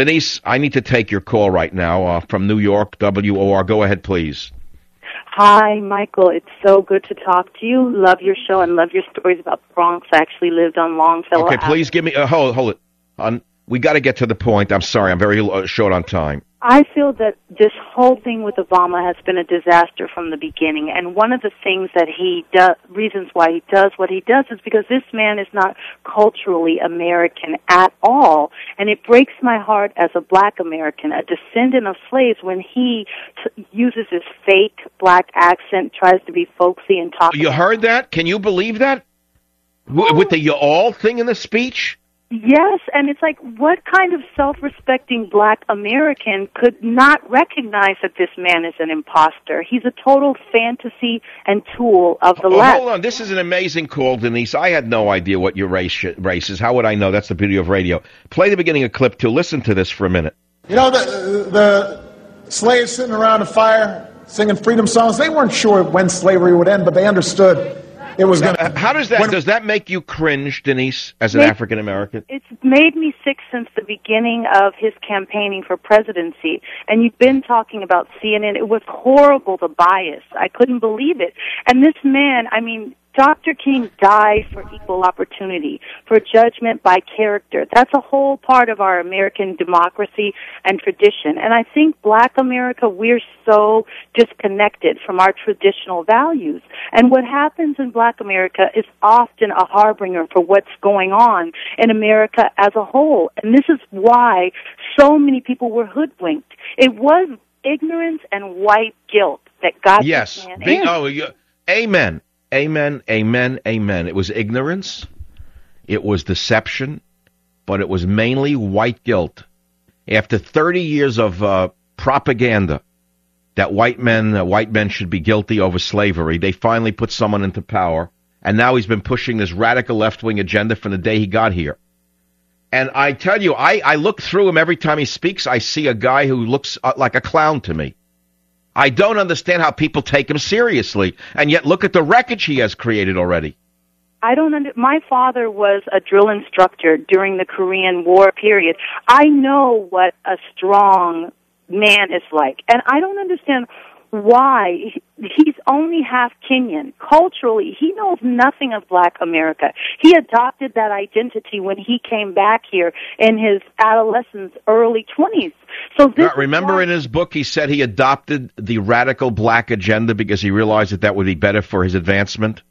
Denise, I need to take your call right now from New York, WOR. Go ahead, please. Hi, Michael. It's so good to talk to you. Love your show and love your stories about the Bronx. I actually lived on Longfellow Okay, Avenue. please give me... hold it. We got to get to the point. I'm sorry. I'm very short on time. I feel that this whole thing with Obama has been a disaster from the beginning, and one of the things that he does, reasons why he does what he does, is because this man is not culturally American at all, and it breaks my heart as a black American, a descendant of slaves, when he uses his fake black accent, tries to be folksy and talk. You heard that? Can you believe that? With the "you all" thing in the speech? Yes, and it's like, what kind of self-respecting black American could not recognize that this man is an imposter? He's a total fantasy and tool of the left. Hold on, this is an amazing call, Denise. I had no idea what your race is. How would I know? That's the beauty of radio. Play the beginning of clip 2. Listen to this for a minute. You know, the slaves sitting around a fire singing freedom songs, they weren't sure when slavery would end, but they understood. It was going to. How does that make you cringe, Denise, as an African American? It's made me sick since the beginning of his campaigning for presidency. And you've been talking about CNN. It was horrible, the bias. I couldn't believe it. And this man, I mean, Dr. King died for equal opportunity, for judgment by character. That's a whole part of our American democracy and tradition. And I think black America, we're so disconnected from our traditional values. And what happens in black America is often a harbinger for what's going on in America as a whole. And this is why so many people were hoodwinked. It was ignorance and white guilt that got this man in. Amen. Amen, amen, amen. It was ignorance, it was deception, but it was mainly white guilt. After 30 years of propaganda that white men should be guilty over slavery, they finally put someone into power, and now he's been pushing this radical left-wing agenda from the day he got here. And I tell you, I look through him every time he speaks. I see a guy who looks like a clown to me. I don't understand how people take him seriously, and yet look at the wreckage he has created already. My father was a drill instructor during the Korean War period. I know what a strong man is like, and I don't understand why. He's only half Kenyan. Culturally, he knows nothing of black America. He adopted that identity when he came back here in his adolescence, early 20s. So remember in his book, he said he adopted the radical black agenda because he realized that would be better for his advancement?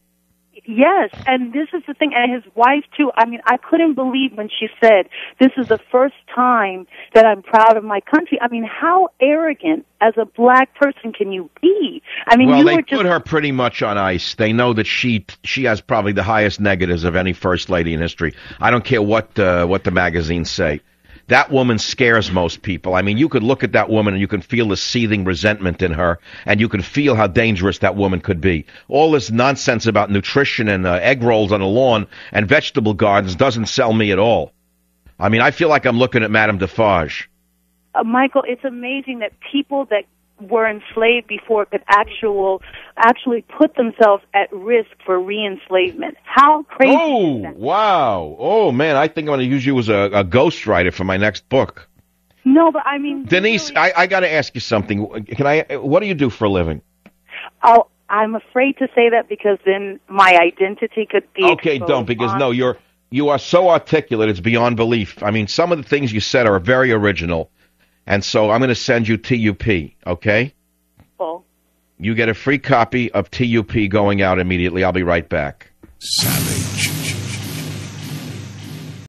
Yes, and this is the thing, and his wife, too. I mean, I couldn't believe when she said, this is the first time that I'm proud of my country. I mean, how arrogant as a black person can you be? I mean, well, they put her pretty much on ice. They know that she has probably the highest negatives of any first lady in history. I don't care what the magazines say. That woman scares most people. I mean, you could look at that woman and you can feel the seething resentment in her, and you can feel how dangerous that woman could be. All this nonsense about nutrition and egg rolls on the lawn and vegetable gardens doesn't sell me at all. I mean, I feel like I'm looking at Madame Defarge. Michael, it's amazing that people that were enslaved before could actually put themselves at risk for re-enslavement. How crazy is that? Wow. Oh, man, I think I'm going to use you as a ghostwriter for my next book. No, but I mean... Denise, really... I got to ask you something. What do you do for a living? Oh, I'm afraid to say that because then my identity could be... Okay, don't, because no, you are so articulate, it's beyond belief. I mean, some of the things you said are very original. And so I'm going to send you TUP, okay? Well, you get a free copy of TUP going out immediately. I'll be right back. Savvy.